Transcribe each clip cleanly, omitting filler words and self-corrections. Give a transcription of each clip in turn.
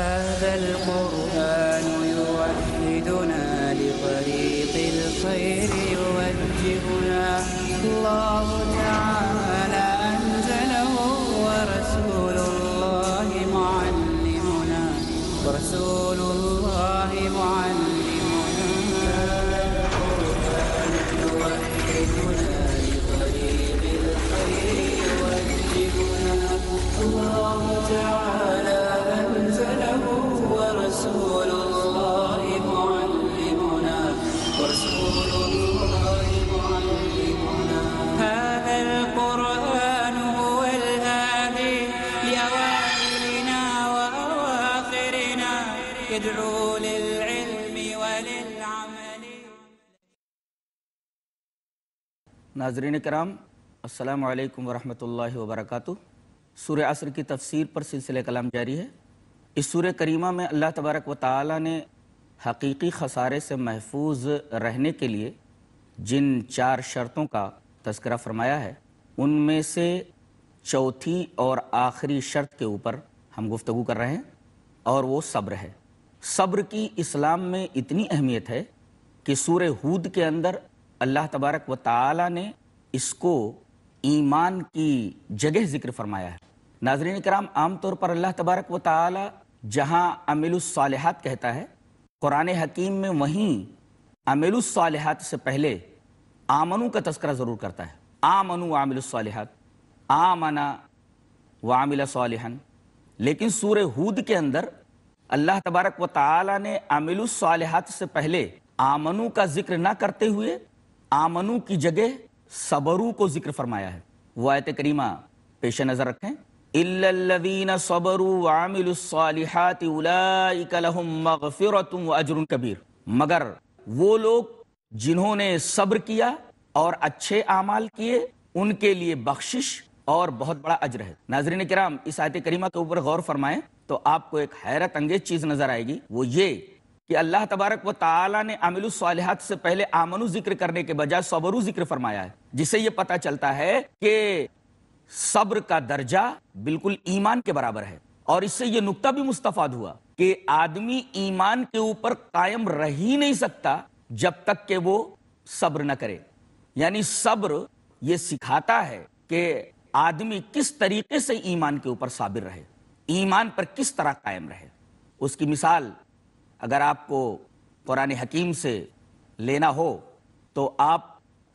هذا القرآن يوحدنا لطريق الخير يوجهنا الله تعالى أنزله ورسول الله معلمنا ورسول الله معلمنا هذا القرآن يوحدنا لطريق الخير يوجهنا الله تعالى أنزله ورسول الله معلمنا ورسول الله معلمنا هذا القرآن هو الهادي لأوائلنا وأواخرنا يدعو للعلم وللعمل. ناظرین کرام، السلام علیکم ورحمۃ اللہ وبرکاتہ. سورہ عصر کی تفسیر پر سلسلہ کلام جاری ہے. اس سورہ کریمہ میں اللہ تبارک و تعالی نے حقیقی خسارے سے محفوظ رہنے کے لیے جن 4 شرطوں کا تذکرہ فرمایا ہے، ان میں سے چوتھی اور آخری شرط کے اوپر ہم گفتگو کر رہے ہیں، اور وہ صبر ہے. صبر کی اسلام میں اتنی اہمیت ہے کہ سورہ ہود کے اندر اللہ تبارک و تعالی نے اس کو ایمان کی جگہ ذکر فرمایا ہے. ناظرین کرام، عام طور پر اللہ تبارک و تعالی جہاں عمل الصالحات کہتا ہے، قرآن حکیم میں وہیں عمل الصالحات سے پہلے آمنو کا تذکرہ ضرور کرتا ہے. آمنو وعمل الصالحات، آمنا وعمل صالحا. لیکن سورہ ہود کے اندر اللہ تبارک و تعالی نے عمل الصالحات سے پہلے آمنو کا ذکر نہ کرتے ہوئے آمنو کی جگہ صبرو کو ذکر فرمایا ہے. وہ آیت کریمہ پیش نظر رکھیں. إِلَّا الَّذِينَ صَبَرُوا وَعَمِلُوا الصَّالِحَاتِ أُولَٰئِكَ لَهُم مَّغْفِرَةٌ وَأَجْرٌ كَبِيرٌ. مگر وہ لوگ جنہوں نے صبر کیا اور اچھے اعمال کیے، ان کے لیے بخشش اور بہت بڑا اجر ہے. ناظرین کرام، اس آیت کریمہ کے اوپر غور فرمائیں تو آپ کو ایک حیرت انگیز چیز نظر آئے گی. وہ یہ کہ اللہ تبارک و تعالی نے عمل الصالحات سے پہلے آمنو ذکر کرنے کے بجائے صبرو ذکر فرمایا ہے، جس سے یہ پتہ چلتا ہے کہ صبر کا درجہ بالکل ایمان کے برابر ہے. اور اس سے یہ نقطہ بھی مستفاد ہوا کہ آدمی ایمان کے اوپر قائم رہ ہی نہیں سکتا جب تک کہ وہ صبر نہ کرے. یعنی صبر یہ سکھاتا ہے کہ آدمی کس طریقے سے ایمان کے اوپر صابر رہے، ایمان پر کس طرح قائم رہے. اس کی مثال اگر آپ کو قرآن حکیم سے لینا ہو تو آپ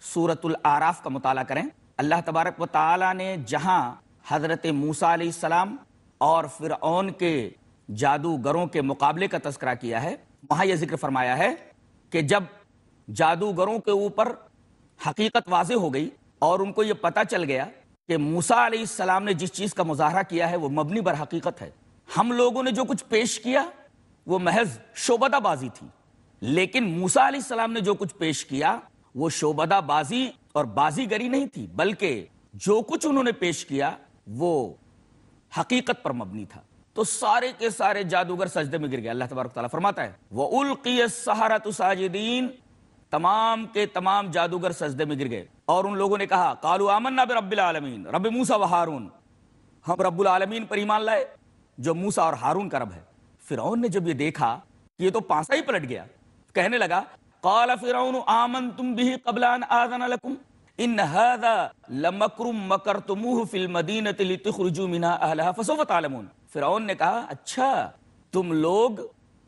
سورۃ الاعراف کا مطالعہ کریں. اللہ تبارک و تعالی نے جہاں حضرت موسیٰ علیہ السلام اور فرعون کے جادوگروں کے مقابلے کا تذکرہ کیا ہے، وہاں یہ ذکر فرمایا ہے کہ جب جادوگروں کے اوپر حقیقت واضح ہو گئی اور ان کو یہ پتہ چل گیا کہ موسیٰ علیہ السلام نے جس چیز کا مظاہرہ کیا ہے وہ مبنی بر حقیقت ہے، ہم لوگوں نے جو کچھ پیش کیا وہ محض شعبدہ بازی تھی، لیکن موسیٰ علیہ السلام نے جو کچھ پیش کیا وہ شعبدہ بازی اور بازی گری نہیں تھی، بلکہ جو کچھ انہوں نے پیش کیا وہ حقیقت پر مبنی تھا. تو سارے کے سارے جادوگر سجدے میں گر گئے. اللہ تبارک تعالیٰ فرماتا ہے وَأُلْقِيَ السَّحَرَةُ سَاجِدِينَ، تمام کے تمام جادوگر سجدے میں گر گئے اور ان لوگوں نے کہا قَالُوا آمَنَّا بِرَبِّ الْعَالَمِينَ، رب موسیٰ و ہارون، ہم رب العالمین پر ایمان لائے جو موسیٰ اور ہارون کا رب ہے. فرعون نے جب یہ دیکھا کہ یہ تو پانسا ہی پلٹ گیا، کہنے لگا قال فرعون آمنتم به قبل ان آذن لكم ان هذا لمکر مکرتموه في المدینة لتخرجوا منها اهلها فسوف تعلمون. فرعون نے کہا اچھا تم لوگ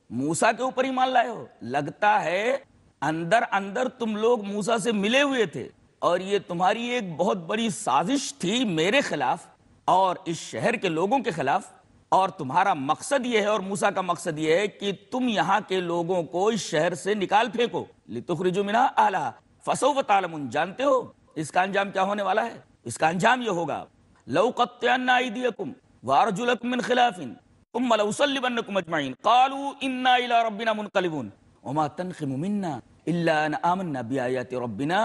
موسیٰ کے اوپر ایمان لائے ہو، لگتا ہے اندر اندر تم لوگ موسیٰ سے ملے ہوئے تھے اور یہ تمہاری ایک بہت بڑی سازش تھی میرے خلاف اور اس شہر کے لوگوں کے خلاف، اور تمہارا مقصد یہ ہے اور موسیٰ کا مقصد یہ ہے کہ تم یہاں کے لوگوں کو اس شہر سے نکال پھینکو. لتخرجوا منها اهلها فسوف تعلمون، جانتے ہو اس کا انجام کیا ہونے والا ہے؟ اس کا انجام یہ ہوگا لأقطعن أيديكم وأرجلكم من خلاف ثم لأصلبنكم أجمعين قالوا إنا إلى ربنا منقلبون وما تنقم منا إلا أن آمنا بآيات ربنا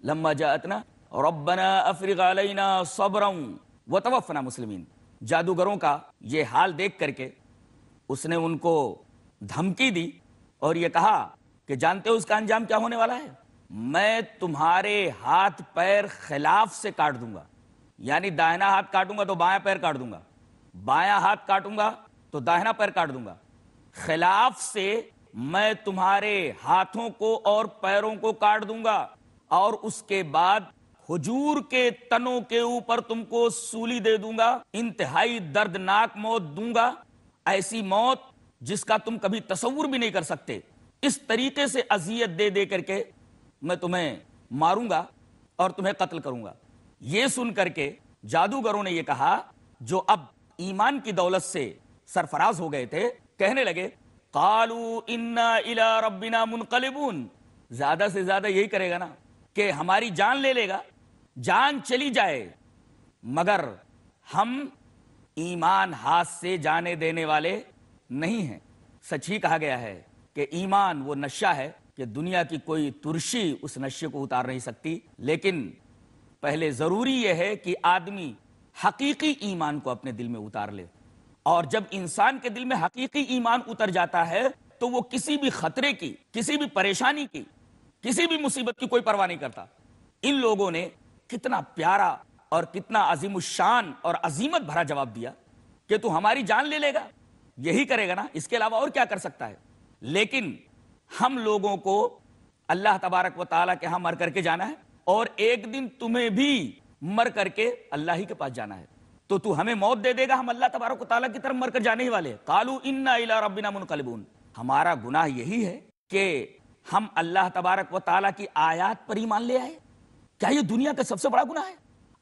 لما جاءتنا ربنا أفرغ علينا صبرا وتوفنا مسلمين. جادوگروں کا یہ حال دیکھ کر کے اس نے ان کو دھمکی دی اور یہ کہا کہ جانتے ہو اس کا انجام کیا ہونے والا ہے؟ میں تمہارے ہاتھ پیر خلاف سے کاٹ دوں گا، یعنی دائنا ہاتھ کاٹوں گا تو بایاں پیر کاٹ دوں گا، بایاں ہاتھ کاٹوں گا تو داہنا پیر کاٹ دوں گا، خلاف سے میں تمہارے ہاتھوں کو اور پیروں کو کاٹ دوں گا، اور اس کے بعد کھجور کے تنوں کے اوپر تم کو سولی دے دوں گا، انتہائی دردناک موت دوں گا، ایسی موت جس کا تم کبھی تصور بھی نہیں کر سکتے۔ اس طریقے سے اذیت دے دے کر کے میں تمہیں ماروں گا اور تمہیں قتل کروں گا۔ یہ سن کر کے جادوگروں نے یہ کہا، جو اب ایمان کی دولت سے سرفراز ہو گئے تھے، کہنے لگے قالوا انا الی ربنا منقلبون، زیادہ سے زیادہ یہی کرے گا نا کہ ہماری جان لے لے گا، جان چلی جائے، مگر ہم ایمان ہاتھ سے جانے دینے والے نہیں ہیں۔ سچ ہی کہا گیا ہے کہ ایمان وہ نشہ ہے کہ دنیا کی کوئی ترشی اس نشے کو اتار نہیں سکتی، لیکن پہلے ضروری یہ ہے کہ آدمی حقیقی ایمان کو اپنے دل میں اتار لے، اور جب انسان کے دل میں حقیقی ایمان اتر جاتا ہے تو وہ کسی بھی خطرے کی، کسی بھی پریشانی کی، کسی بھی مصیبت کی کوئی پرواہ نہیں کرتا۔ ان لوگوں نے کتنا پیارا اور کتنا عظیم الشان اور عظیمت بھرا جواب دیا کہ تو ہماری جان لے لے گا، یہی کرے گا نا، اس کے علاوہ اور کیا کر سکتا ہے؟ لیکن ہم لوگوں کو اللہ تبارک و تعالیٰ کے ہاں مر کر کے جانا ہے، اور ایک دن تمہیں بھی مر کر کے اللہ ہی کے پاس جانا ہے، تو ہمیں موت دے دے گا، ہم اللہ تبارک و تعالیٰ کی طرف مر کر جانے ہی والے ہیں۔ قالوا انا الی ربنا منقلبون، ہمارا گناہ یہی ہے کہ ہم اللہ تبارک و تعالیٰ کی آیات پر ایمان لے آئے۔ کیا یہ دنیا کا سب سے بڑا گناہ ہے؟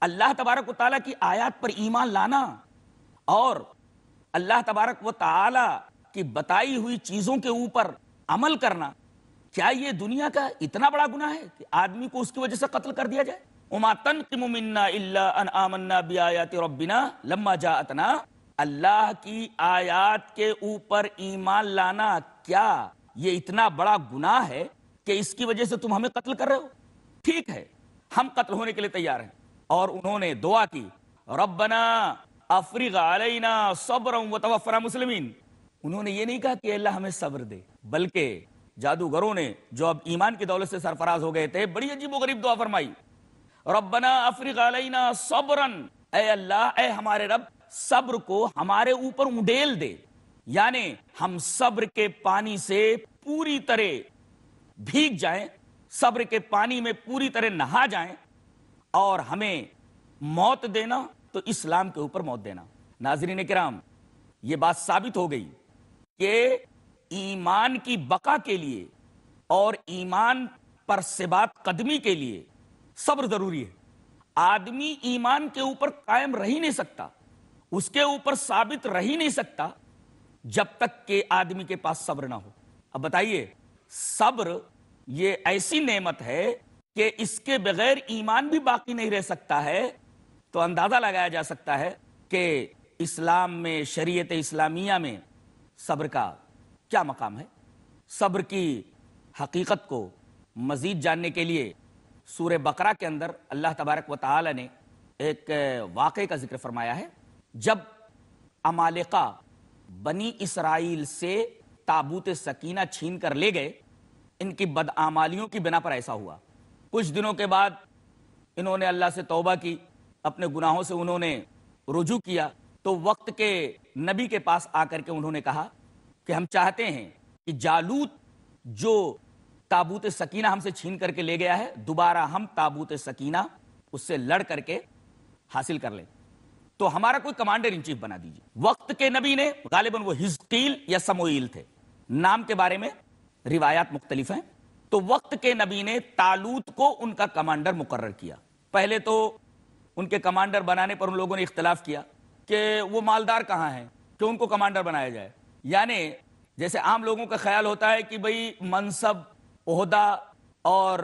اللہ تبارک و تعالیٰ کی آیات پر ایمان لانا اور اللہ تبارک و تعالیٰ کی بتائی ہوئی چیزوں کے اوپر عمل کرنا، کیا یہ دنیا کا اتنا بڑا گناہ ہے کہ آدمی کو اس کی وجہ سے قتل کر دیا جائے؟ وما تنقم منا الا ان آمنا بآیات ربنا لما جاءتنا، اللہ کی آیات کے اوپر ایمان لانا کیا یہ اتنا بڑا گناہ ہے کہ اس کی وجہ سے تم ہمیں قتل کر رہے ہو؟ ٹھیک ہے، ہم قتل ہونے کے لیے تیار ہیں۔ اور انہوں نے دعا کی، ربنا افرغ علینا صبرا وتوفنا مسلمین۔ انہوں نے یہ نہیں کہا کہ اللہ ہمیں صبر دے، بلکہ جادوگروں نے جو اب ایمان کی دولت سے سرفراز ہو گئے تھے، بڑی عجیب و غریب دعا فرمائی، ربنا افرغ علینا صبرا، اے اللہ، اے ہمارے رب، صبر کو ہمارے اوپر اونڈیل دے، یعنی ہم صبر کے پانی سے پوری طرح بھیگ جائیں، صبر کے پانی میں پوری طرح نہا جائیں، اور ہمیں موت دینا تو اسلام کے اوپر موت دینا۔ ناظرین کرام، یہ بات ثابت ہو گئی کہ ایمان کی بقا کے لیے اور ایمان پر ثبات قدمی کے لیے صبر ضروری ہے۔ آدمی ایمان کے اوپر قائم رہ ہی نہیں سکتا، اس کے اوپر ثابت رہ ہی نہیں سکتا جب تک کہ آدمی کے پاس صبر نہ ہو۔ اب بتائیے، صبر یہ ایسی نعمت ہے کہ اس کے بغیر ایمان بھی باقی نہیں رہ سکتا ہے، تو اندازہ لگایا جا سکتا ہے کہ اسلام میں، شریعت اسلامیہ میں صبر کا کیا مقام ہے۔ صبر کی حقیقت کو مزید جاننے کے لیے سورہ بقرہ کے اندر اللہ تبارک و تعالی نے ایک واقعے کا ذکر فرمایا ہے۔ جب عمالقہ بنی اسرائیل سے تابوت سکینہ چھین کر لے گئے، ان کی بدعمالیوں کی بنا پر ایسا ہوا۔ کچھ دنوں کے بعد انہوں نے اللہ سے توبہ کی، اپنے گناہوں سے انہوں نے رجوع کیا، تو وقت کے نبی کے پاس آ کر کے انہوں نے کہا کہ ہم چاہتے ہیں کہ جالوت جو تابوت سکینہ ہم سے چھین کر کے لے گیا ہے، دوبارہ ہم تابوت سکینہ اس سے لڑ کر کے حاصل کر لیں، تو ہمارا کوئی کمانڈر ان چیف بنا دیجیے۔ وقت کے نبی نے، غالباً وہ حزقیل یا سموئیل تھے، نام کے بارے میں روایات مختلف ہیں، تو وقت کے نبی نے طالوت کو ان کا کمانڈر مقرر کیا۔ پہلے تو ان کے کمانڈر بنانے پر ان لوگوں نے اختلاف کیا کہ وہ مالدار کہاں ہیں کہ ان کو کمانڈر بنایا جائے، یعنی جیسے عام لوگوں کا خیال ہوتا ہے کہ بھئی منصب، عہدہ اور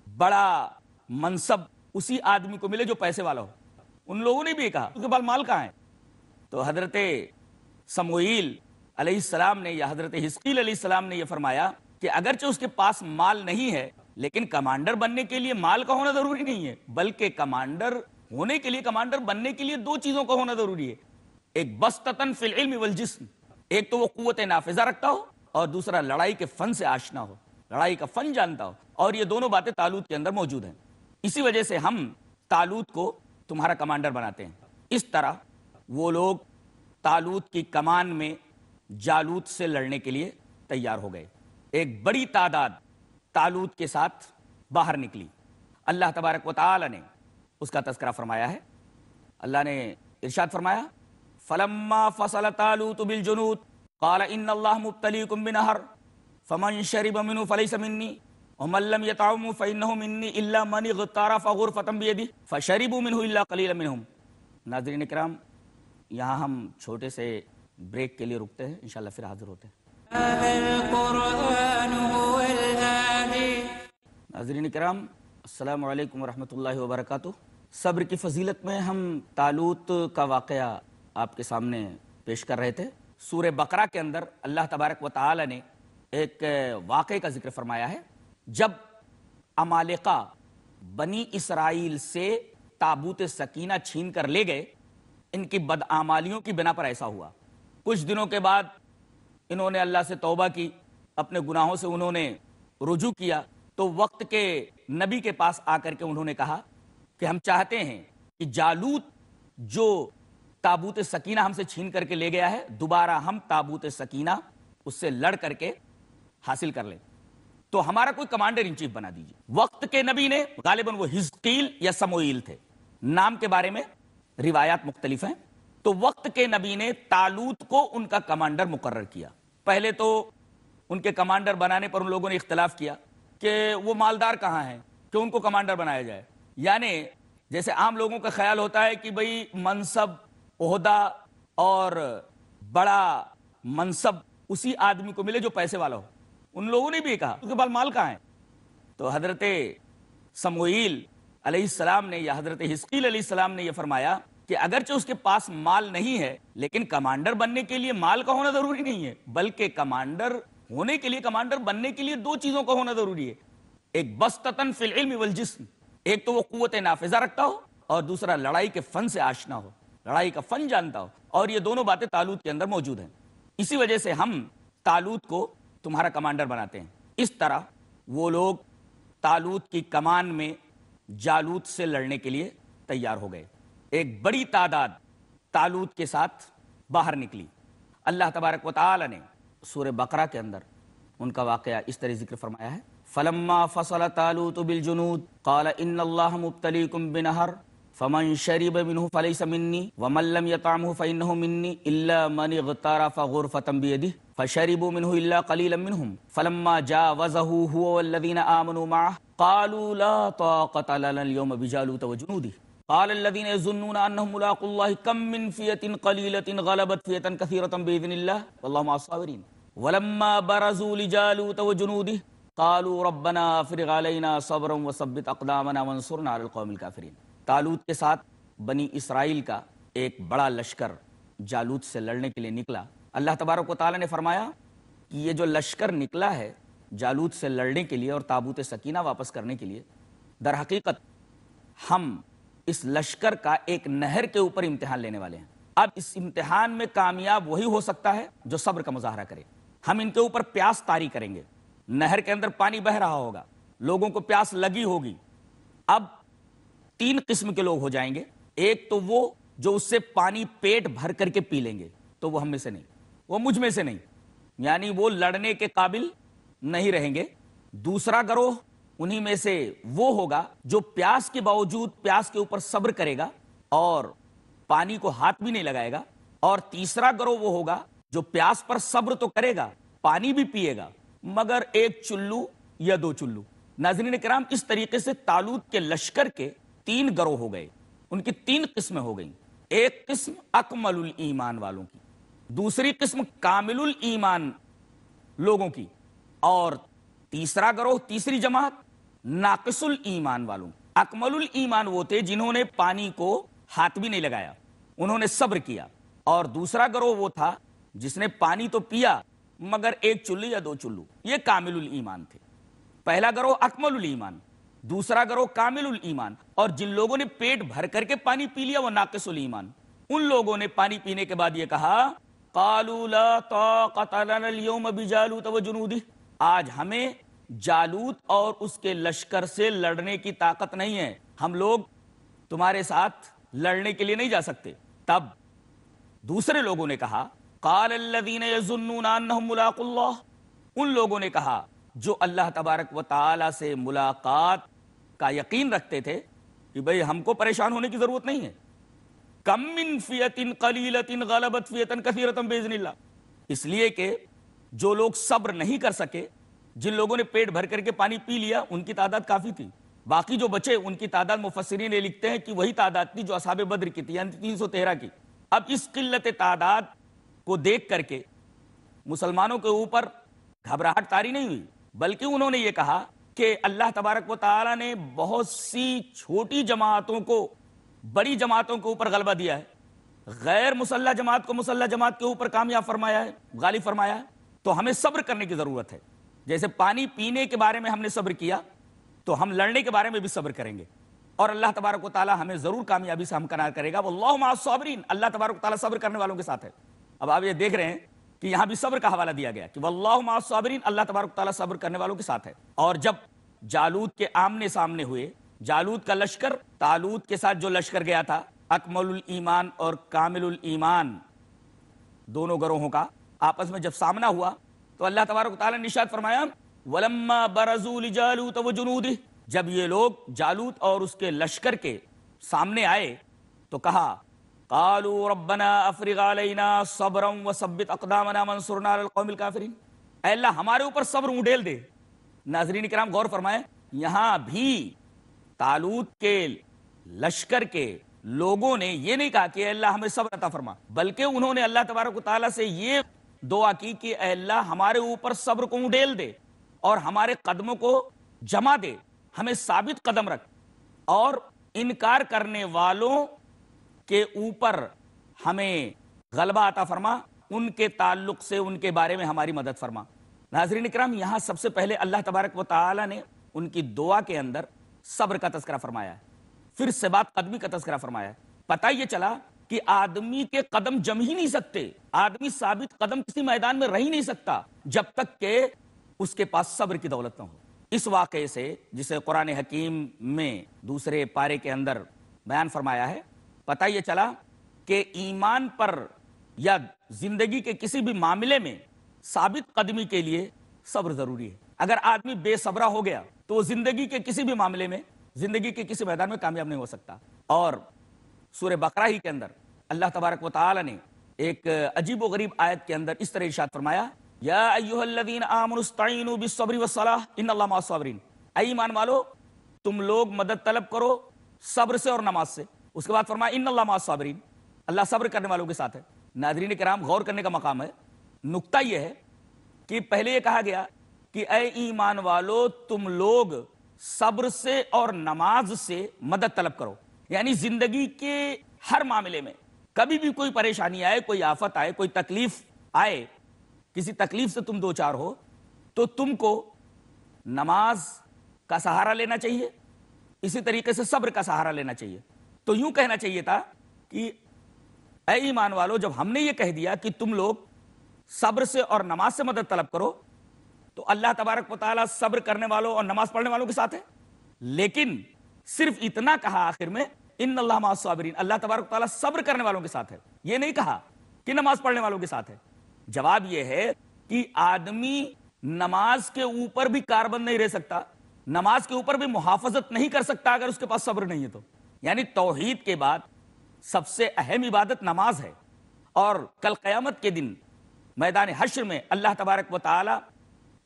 بڑا منصب اسی آدمی کو ملے جو پیسے والا ہو۔ ان لوگوں نے بھی کہا اس کے پاس مال کہاں ہے؟ تو حضرت سموئیل علیہ السلام نے یا حضرت حزقیل علیہ السلام نے یہ فرمایا کہ اگرچہ اس کے پاس مال نہیں ہے، لیکن کمانڈر بننے کے لیے مال کا ہونا ضروری نہیں ہے، بلکہ کمانڈر ہونے کے لیے، کمانڈر بننے کے لیے دو چیزوں کا ہونا ضروری ہے، ایک بسطتن فی العلم والجسم، ایک تو وہ قوت نافذہ رکھتا ہو، اور دوسرا لڑائی کے فن سے آشنا ہو، لڑائی کا فن جانتا ہو، اور یہ دونوں باتیں طالوت کے اندر موجود ہیں۔ اسی وجہ سے ہم طالوت کو تمہارا کمانڈر بناتے ہیں۔ اس طرح وہ لوگ طالوت کی کمان میں جالوت سے لڑنے کے لیے تیار ہو گئے۔ ایک بڑی تعداد طالوت کے ساتھ باہر نکلی۔ اللہ تبارک و تعالی نے اس کا تذکرہ فرمایا ہے۔ اللہ نے ارشاد فرمایا فلما فصل طالوت بالجنود قال ان اللہ مبتلیکم بنہر فمن شرب منه فلیس منی ومن لم يطعمه فانه منی الا من اغترف غرفة بیدہ فشربوا منه الا قلیلا منهم۔ ناظرین کرام، یہاں ہم چھوٹے سے بریک کے لیے رکتے ہیں، انشاءاللہ پھر حاضر ہوتے ہیں۔ ناظرین کرام، السلام علیکم ورحمۃ اللہ وبرکاتہ۔ صبر کی فضیلت میں ہم طالوت کا واقعہ آپ کے سامنے پیش کر رہے تھے۔ سورہ بقرہ کے اندر اللہ تبارک و تعالی نے ایک واقعے کا ذکر فرمایا ہے۔ جب عمالقہ بنی اسرائیل سے تابوت سکینہ چھین کر لے گئے، ان کی بدعمالیوں کی بنا پر ایسا ہوا۔ کچھ دنوں کے بعد انہوں نے اللہ سے توبہ کی، اپنے گناہوں سے انہوں نے رجوع کیا، تو وقت کے نبی کے پاس آ کر کے انہوں نے کہا کہ ہم چاہتے ہیں کہ جالوت جو تابوت سکینہ ہم سے چھین کر کے لے گیا ہے، دوبارہ ہم تابوت سکینہ اس سے لڑ کر کے حاصل کر لیں، تو ہمارا کوئی کمانڈر ان چیف بنا دیجیے۔ وقت کے نبی نے، غالباً وہ حزقیل یا سموئیل تھے، نام کے بارے میں روایات مختلف ہیں، تو وقت کے نبی نے طالوت کو ان کا کمانڈر مقرر کیا۔ پہلے تو ان کے کمانڈر بنانے پر ان لوگوں نے اختلاف کیا کہ وہ مالدار کہاں ہیں کہ ان کو کمانڈر بنایا جائے۔ یعنی جیسے عام لوگوں کا خیال ہوتا ہے کہ بھئی منصب، عہدہ اور بڑا منصب اسی آدمی کو ملے جو پیسے والا ہو۔ ان لوگوں نے بھی یہ کہا، اس کے پاس مال کہاں ہے؟ تو حضرت سموئیل علیہ السلام نے یا حضرت حزقیل علیہ السلام نے یہ فرمایا کہ اگرچہ اس کے پاس مال نہیں ہے، لیکن کمانڈر بننے کے لیے مال کا ہونا ضروری نہیں ہے، بلکہ کمانڈر ہونے کے لیے، کمانڈر بننے کے لیے دو چیزوں کا ہونا ضروری ہے، ایک بسطتن فی العلم والجسم، ایک تو وہ قوت نافذہ رکھتا ہو، اور دوسرا لڑائی کے فن سے آشنا ہو، لڑائی کا فن جانتا ہو، اور یہ دونوں باتیں طالوت کے اندر موجود ہیں۔ اسی وجہ سے ہم طالوت کو تمہارا کمانڈر بناتے ہیں۔ اس طرح وہ لوگ طالوت کی کمان میں جالوت سے لڑنے کے لیے تیار ہو گئے۔ ایک بڑی تعداد طالوت کے ساتھ باہر نکلی۔ اللہ تبارک و تعالی نے سورہ بقرہ کے اندر ان کا واقعہ اس طرح ذکر فرمایا ہے فلما فصل طالوت بالجنود قال ان اللہ مبتلیکم بنہر فمن شرب منه فلیس منی ومن لم یطعمه فانه منی الا من اغترف غرفة بیدہ فشربوا منه الا قلیلا منهم فلما جاوزه هو والذین آمنوا معه قالوا لا طاقة لنا اليوم بجالوت وجنوده قال الذين يظنون انهم ملاقو الله كم من فئة قليلة غلبت فئة كثيرة باذن الله والله مع الصابرين ولما برزوا لجالوت وجنوده قالوا ربنا افرغ علينا صبرا وثبت اقدامنا وانصرنا على القوم الكافرين۔ طالوت کے ساتھ بنی اسرائیل کا ایک بڑا لشکر جالوت سے لڑنے کے لیے نکلا۔ اللہ تبارک و تعالی نے فرمایا کہ یہ جو لشکر نکلا ہے جالوت سے لڑنے کے لیے اور تابوت سکینہ واپس کرنے کے لیے، در حقیقت ہم اس لشکر کا ایک نہر کے اوپر امتحان لینے والے ہیں۔ اب اس امتحان میں کامیاب وہی ہو سکتا ہے جو صبر کا مظاہرہ کرے۔ ہم ان کے اوپر پیاس طاری کریں گے، نہر کے اندر پانی بہہ رہا ہوگا، لوگوں کو پیاس لگی ہوگی۔ اب تین قسم کے لوگ ہو جائیں گے، ایک تو وہ جو اس سے پانی پیٹ بھر کر کے پی لیں گے، تو وہ ہم میں سے نہیں، وہ مجھ میں سے نہیں، یعنی وہ لڑنے کے قابل نہیں رہیں گے۔ دوسرا گروہ انہی میں سے وہ ہوگا جو پیاس کے باوجود پیاس کے اوپر صبر کرے گا اور پانی کو ہاتھ بھی نہیں لگائے گا۔ اور تیسرا گروہ وہ ہوگا جو پیاس پر صبر تو کرے گا، پانی بھی پیے گا، مگر ایک چلو یا دو چلو۔ ناظرین کرام، اس طریقے سے طالوت کے لشکر کے تین گروہ ہو گئے، ان کی تین قسمیں ہو گئیں۔ ایک قسم اکمل الایمان والوں کی، دوسری قسم کامل الایمان لوگوں کی، اور تیسرا گروہ، تیسری جماعت ناقص الایمان والوں۔ اکمل الایمان وہ تھے جنہوں نے پانی کو ہاتھ بھی نہیں لگایا، انہوں نے صبر کیا، اور دوسرا گروہ وہ تھا جس نے پانی تو پیا مگر ایک چلو یا دو چلو، یہ کامل الایمان تھے۔ پہلا گروہ اکمل الایمان، دوسرا گروہ کامل الایمان، اور جن لوگوں نے پیٹ بھر کر کے پانی پی لیا وہ ناقص الایمان۔ ان لوگوں نے پانی پینے کے بعد یہ کہا قالوا لا طاقت لنا اليوم بجالوت وجنودہ، آج ہمیں جالوت اور اس کے لشکر سے لڑنے کی طاقت نہیں ہے، ہم لوگ تمہارے ساتھ لڑنے کے لیے نہیں جا سکتے۔ تب دوسرے لوگوں نے کہا قال الذین یظنون انہم ملاقو اللہ، ان لوگوں نے کہا جو اللہ تبارک و تعالی سے ملاقات کا یقین رکھتے تھے کہ بھئی ہم کو پریشان ہونے کی ضرورت نہیں ہے، کم من فیۃ قلیلۃ غلبت فیۃ کثیرۃ باذن اللہ، اس لیے کہ جو لوگ صبر نہیں کر سکے، جن لوگوں نے پیٹ بھر کر کے پانی پی لیا ان کی تعداد کافی تھی، باقی جو بچے ان کی تعداد مفسرین یہ لکھتے ہیں کہ وہی تعداد تھی جو اصحاب بدر کی تھی، یعنی 313 کی۔ اب اس قلت تعداد کو دیکھ کر کے مسلمانوں کے اوپر گھبراہٹ طاری نہیں ہوئی، بلکہ انہوں نے یہ کہا کہ اللہ تبارک و تعالی نے بہت سی چھوٹی جماعتوں کو بڑی جماعتوں کے اوپر غلبہ دیا ہے، غیر مسلح جماعت کو مسلح جماعت کے اوپر کامیاب فرمایا ہے، غالب فرمایا ہے، تو ہمیں صبر کرنے کی ضرورت ہے۔ جیسے پانی پینے کے بارے میں ہم نے صبر کیا تو ہم لڑنے کے بارے میں بھی صبر کریں گے، اور اللہ تبارک و تعالی ہمیں ضرور کامیابی سے ہمکنار کرے گا۔ واللہ مع الصابرین، اللہ تبارک و تعالی صبر کرنے والوں کے ساتھ ہے۔ اب آپ یہ دیکھ رہے ہیں کہ یہاں بھی صبر کا حوالہ دیا گیا کہ واللہ مع الصابرین، اللہ تبارک و تعالی صبر کرنے والوں کے ساتھ ہے۔ اور جب جالوت کے آمنے سامنے ہوئے، جالوت کا لشکر طالوت کے ساتھ جو لشکر گیا تھا، اکمل الایمان اور کامل الایمان دونوں گروہوں کا آپس میں جب سامنا ہوا تو اللہ تبارک و تعالی نے ارشاد فرمایا وَلَمَّا بَرَزُوا لِجَالُوتَ وَجُنُودِهِ، جب یہ لوگ جالوت اور اس کے لشکر کے سامنے آئے تو کہا قالوا ربنا افرغ علینا صبرا وثبت اقدامنا وانصرنا علی القوم الکافرین، اے اللہ ہمارے اوپر صبر اونڈیل دے۔ ناظرین کرام غور فرمائیں، یہاں بھی طالوت کے لشکر کے لوگوں نے یہ نہیں کہا کہ اے اللہ ہمیں صبر عطا فرما، بلکہ انہوں نے اللہ تبارک و تعالیٰ سے یہ دعا کی کہ اے اللہ ہمارے اوپر صبر کو اونڈیل دے اور ہمارے قدموں کو جما دے، ہمیں ثابت قدم رکھ، اور انکار کرنے والوں کے اوپر ہمیں غلبہ عطا فرما، ان کے تعلق سے ان کے بارے میں ہماری مدد فرما۔ ناظرین اکرام، یہاں سب سے پہلے اللہ تبارک و تعالی نے ان کی دعا کے اندر صبر کا تذکرہ فرمایا ہے، پھر ثبات قدمی کا تذکرہ فرمایا ہے۔ پتہ یہ چلا کہ آدمی کے قدم جم ہی نہیں سکتے، آدمی ثابت قدم کسی میدان میں رہ ہی نہیں سکتا جب تک کہ اس کے پاس صبر کی دولت نہ ہو۔ اس واقعے سے جسے قرآن حکیم میں دوسرے پارے کے اندر بیان فرمایا ہے، پتہ یہ چلا کہ ایمان پر یا زندگی کے کسی بھی معاملے میں ثابت قدمی کے لیے صبر ضروری ہے۔ اگر آدمی بے صبرہ ہو گیا تو وہ زندگی کے کسی بھی معاملے میں، زندگی کے کسی میدان میں کامیاب نہیں ہو سکتا۔ اور سورہ بقرہ ہی کے اندر اللہ تبارک و تعالی نے ایک عجیب و غریب آیت کے اندر اس طرح ارشاد فرمایا یا ایھا الذین آمنوا استعینوا بالصبر والصلاۃ ان اللہ مع الصابرین، اے ایمان والو تم لوگ مدد طلب کرو صبر سے اور نماز سے۔ اس کے بعد فرمایا ان اللہ مع الصابرین، اللہ صبر کرنے والوں کے ساتھ ہے۔ ناظرین کرام غور کرنے کا مقام ہے، نقطہ یہ ہے کہ پہلے یہ کہا گیا کہ اے ایمان والو تم لوگ صبر سے اور نماز سے مدد طلب کرو، یعنی زندگی کے ہر معاملے میں کبھی بھی کوئی پریشانی آئے، کوئی آفت آئے، کوئی تکلیف آئے، کسی تکلیف سے تم دو چار ہو تو تم کو نماز کا سہارا لینا چاہیے، اسی طریقے سے صبر کا سہارا لینا چاہیے۔ تو یوں کہنا چاہیے تھا کہ اے ایمان والو جب ہم نے یہ کہہ دیا کہ تم لوگ صبر سے اور نماز سے مدد طلب کرو تو اللہ تبارک و تعالیٰ صبر کرنے والوں اور نماز پڑھنے والوں کے ساتھ ہے، لیکن صرف اتنا کہا آخر میں ان اللہ مع الصابرین، اللہ تبارک و تعالیٰ صبر کرنے والوں کے ساتھ ہے، یہ نہیں کہا کہ نماز پڑھنے والوں کے ساتھ ہے۔ جواب یہ ہے کہ آدمی نماز کے اوپر بھی کاربند نہیں رہ سکتا، نماز کے اوپر بھی محافظت نہیں کر سکتا اگر اس کے پاس صبر نہیں ہے تو۔ یعنی توحید کے بعد سب سے اہم عبادت نماز ہے، اور کل قیامت کے دن میدان حشر میں اللہ تبارک و تعالی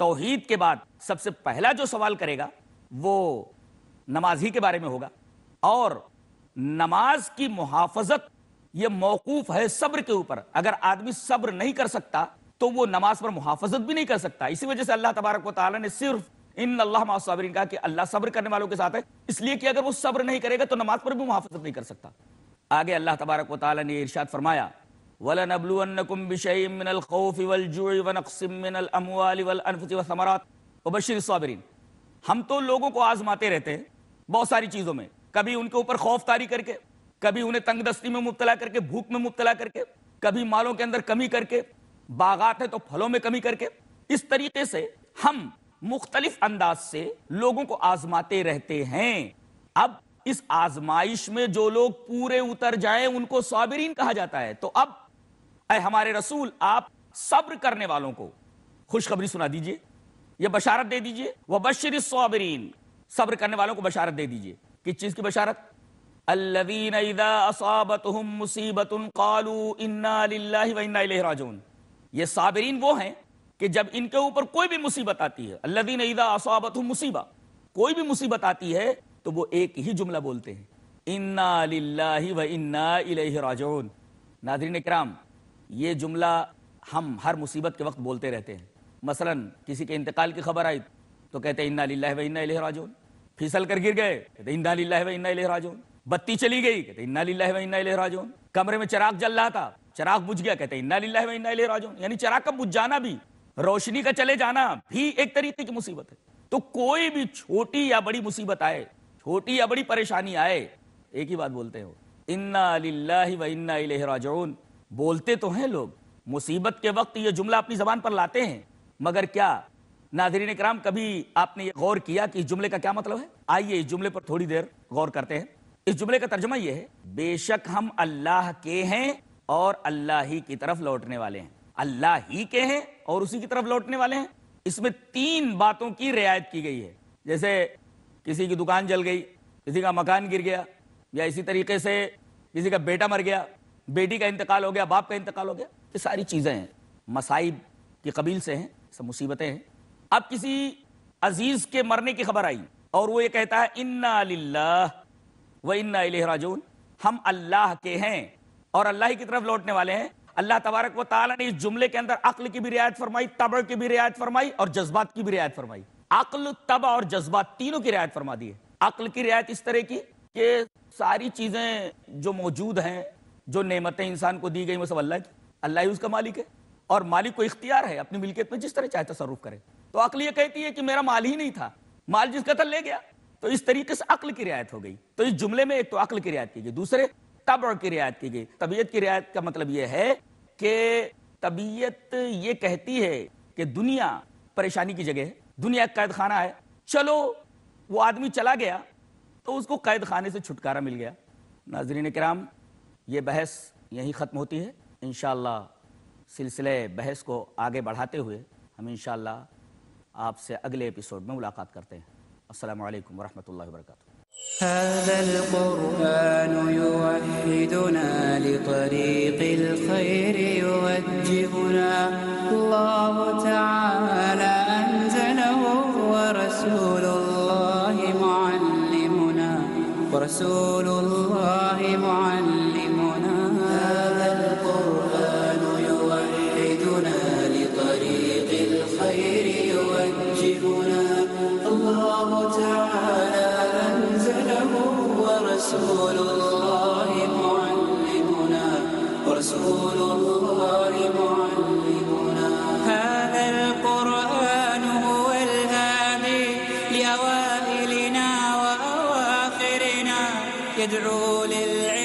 توحید کے بعد سب سے پہلا جو سوال کرے گا وہ نماز ہی کے بارے میں ہوگا، اور نماز کی محافظت یہ موقوف ہے صبر کے اوپر۔ اگر آدمی صبر نہیں کر سکتا تو وہ نماز پر محافظت بھی نہیں کر سکتا۔ اسی وجہ سے اللہ تبارک و تعالی نے صرف ان اللہ مع الصابرین کہا کہ اللہ صبر کرنے والوں کے ساتھ ہے، اس لیے کہ اگر وہ صبر نہیں کرے گا تو نماز پر بھی محافظت نہیں کر سکتا۔ آگے اللہ تبارک و تعالی نے ارشاد فرمایا وَلَنَبْلُوَنَّكُمْ بِشَيْءٍ مِّنَ الْخَوْفِ وَالْجُوعِ وَنَقْصٍ مِّنَ الْأَمْوَالِ وَالْأَنفُسِ وَالثَّمَرَاتِ وَبَشِّرِ الصَّابِرِينَ۔ ہم تو لوگوں کو آزماتے رہتے ہیں بہت ساری چیزوں میں، کبھی ان کے اوپر خوف طاری کر کے، کبھی انہیں تنگ دستی میں مبتلا کر کے، بھوک میں مبتلا کر کے، کبھی مالوں کے اندر کمی کر کے، باغات ہیں تو پھلوں میں کمی کر کے۔ اس طریقے سے ہم مختلف انداز سے لوگوں کو آزماتے رہتے ہیں۔ اب اس آزمائش میں جو لوگ پورے اتر جائیں ان کو صابرین کہا جاتا ہے۔ تو اب اے ہمارے رسول آپ صبر کرنے والوں کو خوشخبری سنا دیجئے، یہ بشارت دے دیجئے. وبشر الصابرین، صبر کرنے والوں کو بشارت دے دیجئے. کس چیز کی بشارت؟ الذین اذا اصابتهم مصیبۃ قالوا انا للہ وانا الیہ راجعون. یہ صابرین وہ ہیں کہ جب ان کے اوپر کوئی بھی مصیبت آتی ہے، الذین اذا اصابتهم مصیبہ، کوئی بھی مصیبت آتی ہے تو وہ ایک ہی جملہ بولتے ہیں، انا للہ وانا الیہ راجعون. ناظرین کرام، یہ جملہ ہم ہر مصیبت کے وقت بولتے رہتے ہیں. مثلا کسی کے انتقال کی خبر آئی تو کہتے ہیں انا للہ وانا الیہ راجعون. پھسل کر گر گئے کہتے ہیں انا للہ وانا الیہ راجعون. بتی چلی گئی کہتے ہیں انا للہ وانا الیہ راجعون. کمرے میں چراغ جل رہا تھا، چراغ بجھ گیا کہتے ہیں انا للہ وانا الیہ راجعون. یعنی چراغ کا بجھ جانا بھی، روشنی کا چلے جانا بھی ایک طریقے کی مصیبت ہے. تو کوئی بھی چھوٹی یا بڑی مصیبت آئے، چھوٹی یا بڑی پریشانی آئے، ایک ہی بات بولتے ہیں، انا للہ وانا الیہ راجعون. بولتے تو ہیں لوگ، مصیبت کے وقت یہ جملہ اپنی زبان پر لاتے ہیں، مگر کیا ناظرین کرام کبھی آپ نے یہ غور کیا کہ اس جملے کا کیا مطلب ہے؟ آئیے اس جملے پر تھوڑی دیر غور کرتے ہیں. اس جملے کا ترجمہ یہ ہے، بے شک ہم اللہ کے ہیں اور اللہ ہی کی طرف لوٹنے والے ہیں. اللہ ہی کے ہیں اور اسی کی طرف لوٹنے والے ہیں. اس میں 3 باتوں کی رعایت کی گئی ہے. جیسے کسی کی دکان جل گئی، کسی کا مکان گر گیا، یا اسی طریقے سے کسی کا بیٹا مر گیا، بیٹی کا انتقال ہو گیا، باپ کا انتقال ہو گیا. یہ ساری چیزیں ہیں، مصائب کی قبیل سے ہیں، سب مصیبتیں ہیں. اب کسی عزیز کے مرنے کی خبر آئی اور وہ یہ کہتا ہے انا للہ و انا الیہ راجعون، ہم اللہ کے ہیں اور اللہ ہی کی طرف لوٹنے والے ہیں. اللہ تبارک و تعالیٰ نے اس جملے کے اندر عقل کی بھی رعایت فرمائی، طبع کی بھی رعایت فرمائی اور جذبات کی بھی رعایت فرمائی. عقل، طبع اور جذبات تینوں کی رعایت فرما دی ہے. عقل کی رعایت اس طرح کی کہ ساری چیزیں جو موجود ہیں، جو نعمتیں انسان کو دی گئی، وہ سب اللہ کی، اللہ ہی اس کا مالک ہے اور مالک کو اختیار ہے اپنی ملکیت میں جس طرح چاہے تصرف کرے. تو عقل یہ کہتی ہے کہ میرا مال ہی نہیں تھا، مال جس کا تھا لے گیا. تو اس طریقے سے عقل کی رعایت ہو گئی. تو اس جملے میں ایک تو عقل کی رعایت کی گئی، دوسرے طبع کی رعایت کی گئی. طبیعت کی رعایت کا مطلب یہ ہے کہ طبیعت یہ کہتی ہے کہ دنیا پریشانی کی جگہ ہے، دنیا ایک قید خانہ ہے. چلو وہ آدمی چلا گیا تو اس کو قید خانے سے چھٹکارا مل گیا. ناظرین کرام، یہ بحث یہیں ختم ہوتی ہے. انشاءاللہ سلسلے بحث کو آگے بڑھاتے ہوئے ہم انشاءاللہ آپ سے اگلے ایپیسوڈ میں ملاقات کرتے ہیں. السلام علیکم ورحمۃ اللہ وبرکاتہ. هذا القرآن يوحدنا لطريق الخير يوجهنا الله تعالى أنزله ورسول الله معلمنا هذا القرآن يوحدنا لطريق الخير يوجهنا الله تعالى ورسول الله معلمنا هذا القرآن هو الهادي لأوائلنا وأواخرنا يدعو للعلم